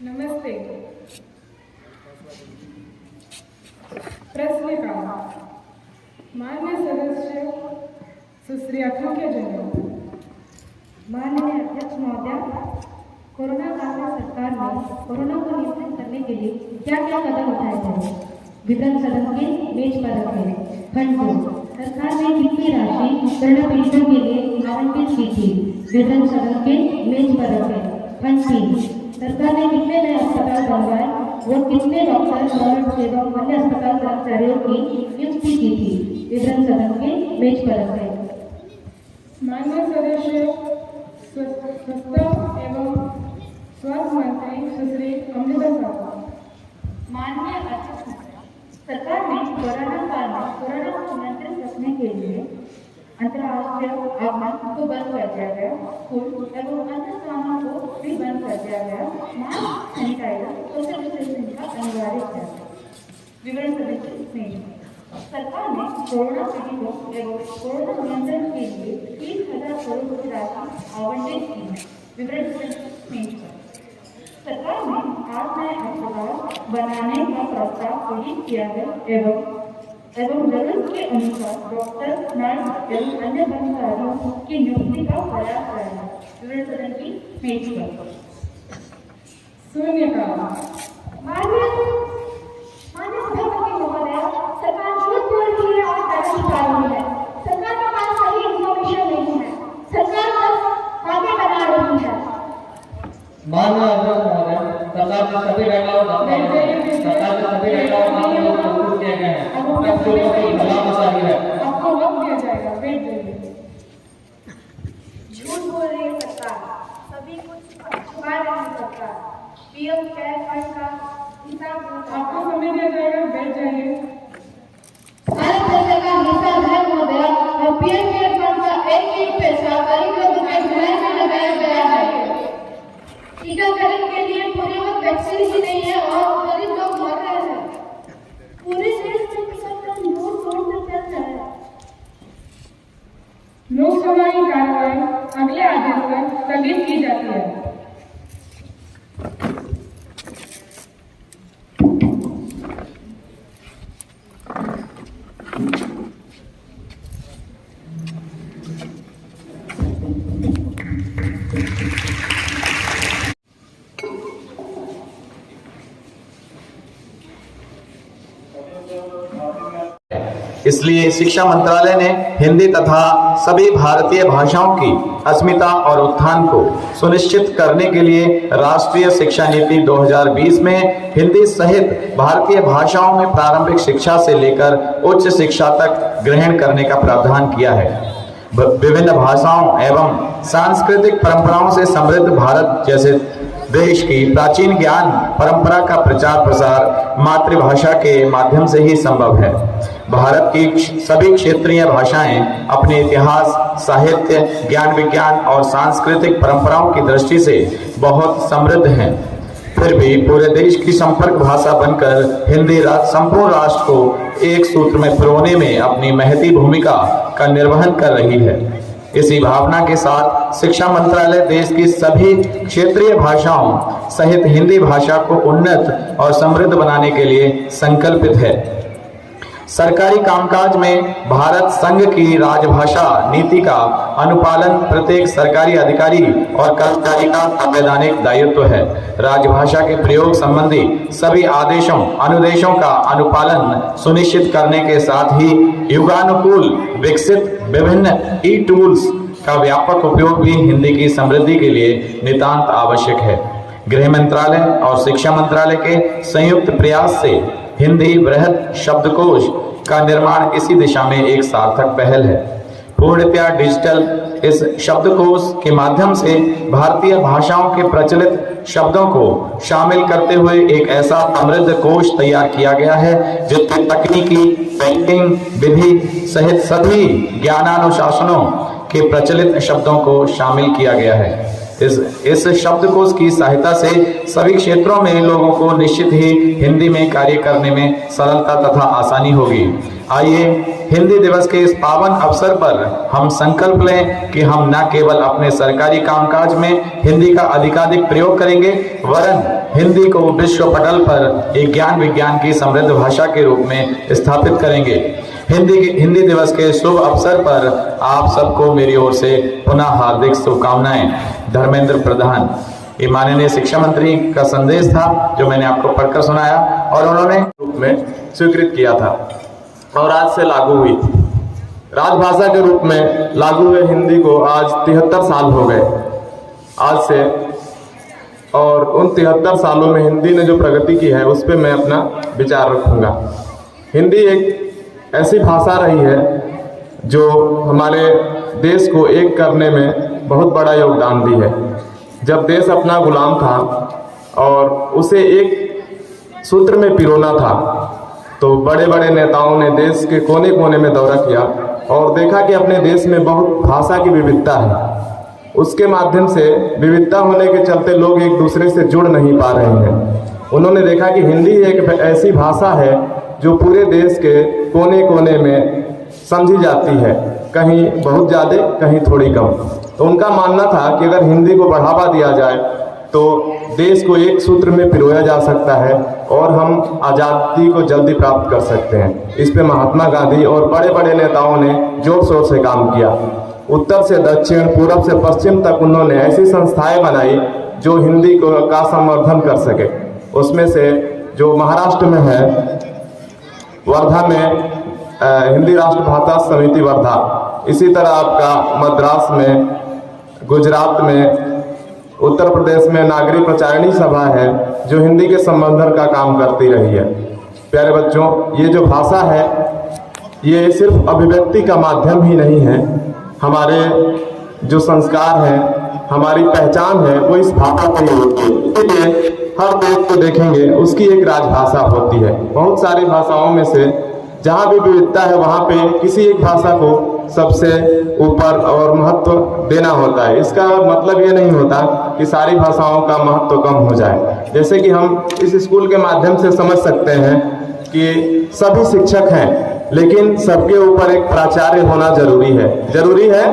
नमस्ते। प्रश्न का मान्य सदस्य सुश्री अखिल जन। माननीय अध्यक्ष महोदय, कोरोना काल में सरकार ने कोरोना को नियंत्रित करने के लिए क्या क्या कदम उठाए हैं? विधान सदन के मेज पर रखे। खंड 2, सरकार ने कितनी राशि कोरोना पीड़ितों के लिए आवंटित की थी? विधान सदन के मेज पर रखे। खंड 3, सरकार ने कितने नए अस्पताल बनवाए और कितने डॉक्टर, नर्स एवं अन्य अस्पताल कर्मचारियों की नियुक्ति की थी? विधान सदन के मेज पर रखे। मान्य सदस्य स्वच्छता एवं स्वास्थ्य मंत्री सुश्री अमृता साहू। माननीय अध्यक्ष महोदय, सरकार ने कोरोना काल में कोरोना को नियंत्रित रखने के लिए अंतर्राष्ट्रीय आगमन को बंद कर दिया गया, स्कूल एवं अन्य स्थानों को भी बंद कर दिया गया। मास्क, सैनिटाइजर, सोशल डिस्टेंसिंग का अनिवार्य किया गया। विवरण सदस्य में सरकार ने कोरोना पीड़ितों एवं कोरोना नियंत्रण के लिए 30,000 करोड़ की राशि आवंटित की है। विवरण में सरकार ने 8 नए अस्पताल बनाने का प्रस्ताव पारित किया है एवं जरूरत के अनुसार डॉक्टर, नर्स एवं अन्य कर्मचारियों की नियुक्ति का प्रयास किया है। विवरण सदन की मेज पर। शून्यकाल। माननीय सभापति महोदय, सरकार झूठ बोल रही है और गलत निकाल रही है। सरकार के पास सही इंफॉर्मेशन नहीं है। सरकार बस आगे बना रही है। माननीय अध्यक्ष महोदय, सरकार के सभी प्रस्तुत किए गए हैं। आपको वक्त दिया जाएगा, वेट करिए। झूठ बोल रही है सरकार, सभी कुछ छुपा रही है सरकार। पीएम केयर फंड का हिसाब आपको समय दिया जाएगा, बैठ जाइए। भारत सरकार का हिसाब है महोदय, और पीएम केयर फंड का एक पैसा गरीब लोगों के भलाई में लगाया गया है। टीकाकरण के लिए पूरे वक्त वैक्सीन ही नहीं है और गरीब लोग मर रहे हैं। पूरे देश में सरकार झूठ बोल कर चल रहा है। लोकसभा की कार्रवाई अगले आदेश तक स्थगित की जाती है। इसलिए शिक्षा मंत्रालय ने हिंदी तथा सभी भारतीय भाषाओं की अस्मिता और उत्थान को सुनिश्चित करने के लिए राष्ट्रीय शिक्षा नीति 2020 में हिंदी सहित भारतीय भाषाओं में प्रारंभिक शिक्षा से लेकर उच्च शिक्षा तक ग्रहण करने का प्रावधान किया है। विभिन्न भाषाओं एवं सांस्कृतिक परंपराओं से समृद्ध भारत जैसे देश की प्राचीन ज्ञान परंपरा का प्रचार प्रसार मातृभाषा के माध्यम से ही संभव है। भारत की सभी क्षेत्रीय भाषाएं अपने इतिहास, साहित्य, ज्ञान विज्ञान और सांस्कृतिक परंपराओं की दृष्टि से बहुत समृद्ध हैं। फिर भी पूरे देश की संपर्क भाषा बनकर हिंदी संपूर्ण राष्ट्र को एक सूत्र में पिरोने में अपनी महती भूमिका का निर्वहन कर रही है। इसी भावना के साथ शिक्षा मंत्रालय देश की सभी क्षेत्रीय भाषाओं सहित हिंदी भाषा को उन्नत और समृद्ध बनाने के लिए संकल्पित है। सरकारी कामकाज में भारत संघ की राजभाषा नीति का अनुपालन प्रत्येक सरकारी अधिकारी और कर्मचारी का संवैधानिक दायित्व है। राजभाषा के प्रयोग संबंधी सभी आदेशों अनुदेशों का अनुपालन सुनिश्चित करने के साथ ही युगानुकूल विकसित विभिन्न ई-टूल्स का व्यापक उपयोग भी हिंदी की समृद्धि के लिए नितांत आवश्यक है। गृह मंत्रालय और शिक्षा मंत्रालय के संयुक्त प्रयास से हिंदी बृहद शब्दकोश का निर्माण इसी दिशा में एक सार्थक पहल है। पूर्णतया डिजिटल इस शब्दकोश के माध्यम से भारतीय भाषाओं के प्रचलित शब्दों को शामिल करते हुए एक ऐसा समृद्ध कोश तैयार किया गया है जिसमें तकनीकी, बैंकिंग, विधि सहित सभी ज्ञानानुशासनों के प्रचलित शब्दों को शामिल किया गया है। इस शब्दकोश की सहायता से सभी क्षेत्रों में लोगों को निश्चित ही हिंदी में कार्य करने में सरलता तथा आसानी होगी। आइए हिंदी दिवस के इस पावन अवसर पर हम संकल्प लें कि हम न केवल अपने सरकारी कामकाज में हिंदी का अधिकाधिक प्रयोग करेंगे, वरन हिंदी को विश्व पटल पर एक ज्ञान विज्ञान की समृद्ध भाषा के रूप में स्थापित करेंगे। हिंदी दिवस के शुभ अवसर पर आप सबको मेरी ओर से पुनः हार्दिक शुभकामनाएं। धर्मेंद्र प्रधान। ये माननीय शिक्षा मंत्री का संदेश था जो मैंने आपको पढ़कर सुनाया और उन्होंने रूप में स्वीकृत किया था और आज से लागू हुई। राजभाषा के रूप में लागू हुए हिंदी को आज 73 साल हो गए आज से, और उन 73 सालों में हिंदी ने जो प्रगति की है उस पर मैं अपना विचार रखूंगा। हिंदी एक ऐसी भाषा रही है जो हमारे देश को एक करने में बहुत बड़ा योगदान दी है। जब देश अपना गुलाम था और उसे एक सूत्र में पिरोना था, तो बड़े बड़े नेताओं ने देश के कोने कोने में दौरा किया और देखा कि अपने देश में बहुत भाषा की विविधता है। उसके माध्यम से विविधता होने के चलते लोग एक दूसरे से जुड़ नहीं पा रहे हैं। उन्होंने देखा कि हिंदी एक ऐसी भाषा है जो पूरे देश के कोने कोने में समझी जाती है, कहीं बहुत ज़्यादा कहीं थोड़ी कम। तो उनका मानना था कि अगर हिंदी को बढ़ावा दिया जाए तो देश को एक सूत्र में पिरोया जा सकता है और हम आज़ादी को जल्दी प्राप्त कर सकते हैं। इस पे महात्मा गांधी और बड़े बड़े नेताओं ने जोर शोर से काम किया। उत्तर से दक्षिण, पूरब से पश्चिम तक उन्होंने ऐसी संस्थाएं बनाई जो हिंदी को का संवर्धन कर सके। उसमें से जो महाराष्ट्र में है, वर्धा में हिंदी राष्ट्र भाषा समिति वर्धा, इसी तरह आपका मद्रास में, गुजरात में, उत्तर प्रदेश में नागरी प्रचारिणी सभा है जो हिंदी के संवर्धन का काम करती रही है। प्यारे बच्चों, ये जो भाषा है ये सिर्फ अभिव्यक्ति का माध्यम ही नहीं है, हमारे जो संस्कार हैं, हमारी पहचान है, वो इस भाषा से ही होती है। इसलिए हर देश को देखेंगे उसकी एक राजभाषा होती है। बहुत सारी भाषाओं में से जहाँ भी विविधता है वहाँ पे किसी एक भाषा को सबसे ऊपर और महत्व देना होता है। इसका मतलब ये नहीं होता कि सारी भाषाओं का महत्व कम हो जाए। जैसे कि हम इस स्कूल के माध्यम से समझ सकते हैं कि सभी शिक्षक हैं, लेकिन सबके ऊपर एक प्राचार्य होना जरूरी है। जरूरी है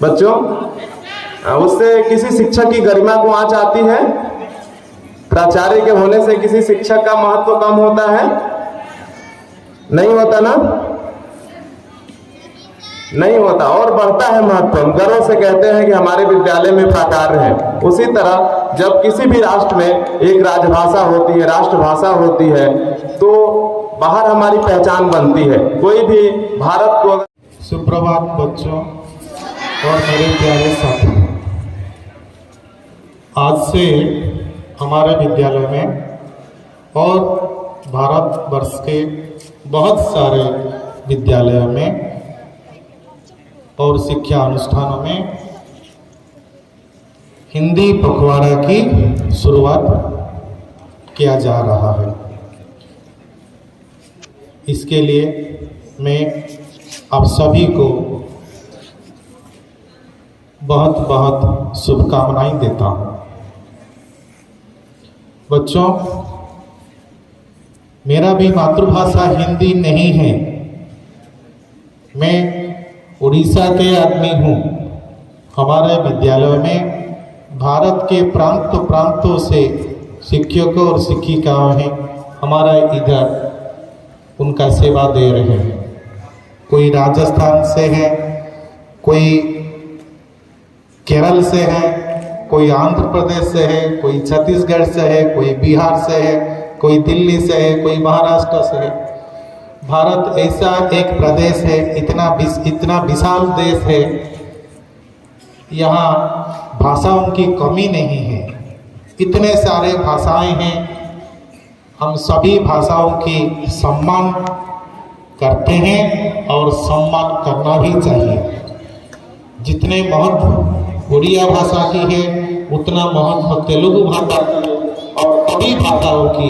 बच्चों? उससे किसी शिक्षक की गरिमा को आंच आती है? प्राचार्य के होने से किसी शिक्षक का महत्व कम होता है? नहीं होता ना? नहीं होता, और बढ़ता है महत्व। हम गर्व से कहते हैं कि हमारे विद्यालय में प्राचार्य है। उसी तरह जब किसी भी राष्ट्र में एक राजभाषा होती है, राष्ट्रभाषा होती है, तो बाहर हमारी पहचान बनती है। कोई भी भारत को सुप्रभात बच्चों और मेरे प्यारे साथी, आज से हमारे विद्यालय में और भारतवर्ष के बहुत सारे विद्यालयों में और शिक्षा अनुष्ठानों में हिंदी पखवाड़ा की शुरुआत किया जा रहा है। इसके लिए मैं आप सभी को बहुत बहुत शुभकामनाएं देता हूं। बच्चों, मेरा भी मातृभाषा हिंदी नहीं है। मैं उड़ीसा के आदमी हूँ। हमारे विद्यालय में भारत के प्रांत प्रांतों से शिक्षकों और शिक्षिकाएं हैं, हमारा इधर उनका सेवा दे रहे हैं। कोई राजस्थान से है, कोई केरल से है, कोई आंध्र प्रदेश से है, कोई छत्तीसगढ़ से है, कोई बिहार से है, कोई दिल्ली से है, कोई महाराष्ट्र से है। भारत ऐसा एक प्रदेश है, इतना विशाल देश है, यहाँ भाषाओं की कमी नहीं है। इतने सारे भाषाएं हैं, हम सभी भाषाओं की सम्मान करते हैं और सम्मान करना भी चाहिए। जितने महत्व उड़िया भाषा की है, उतना महत्व तेलुगु भाषा की और सभी भाषाओं की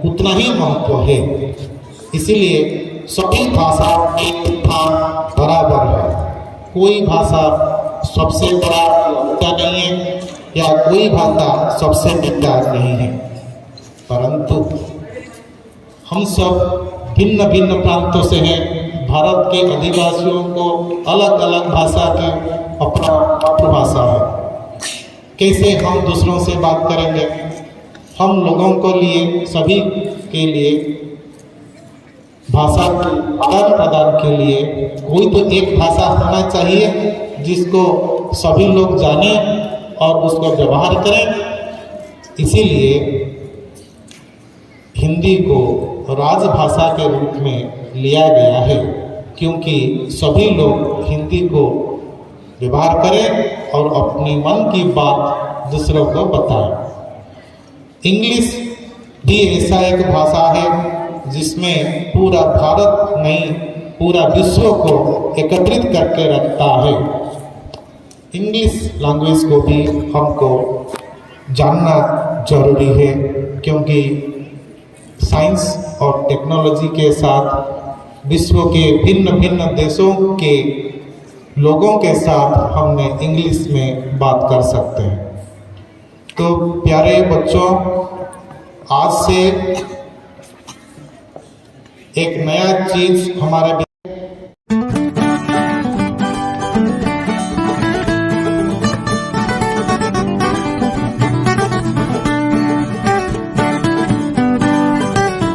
उतना ही महत्व है। इसीलिए सभी भाषाओं की स्थान बराबर है। कोई भाषा सबसे बड़ा होता नहीं है या कोई भाषा सबसे बेकार नहीं है, परंतु हम सब भिन्न भिन्न प्रांतों से हैं। भारत के आदिवासियों को अलग अलग भाषा की अपना मातृभाषा है। कैसे हम दूसरों से बात करेंगे? हम लोगों को लिए सभी के लिए भाषा के आदान प्रदान के लिए कोई तो एक भाषा होना चाहिए जिसको सभी लोग जानें और उसको व्यवहार करें। इसीलिए हिंदी को राजभाषा के रूप में लिया गया है, क्योंकि सभी लोग हिंदी को व्यवहार करें और अपनी मन की बात दूसरों को बताएं। इंग्लिश भी ऐसा एक भाषा है जिसमें पूरा भारत नहीं पूरा विश्व को एकत्रित करके रखता है। इंग्लिश लैंग्वेज को भी हमको जानना जरूरी है, क्योंकि साइंस और टेक्नोलॉजी के साथ विश्व के भिन्न भिन्न देशों के लोगों के साथ हमने इंग्लिश में बात कर सकते हैं। तो प्यारे बच्चों, आज से एक नया चीज़ हमारे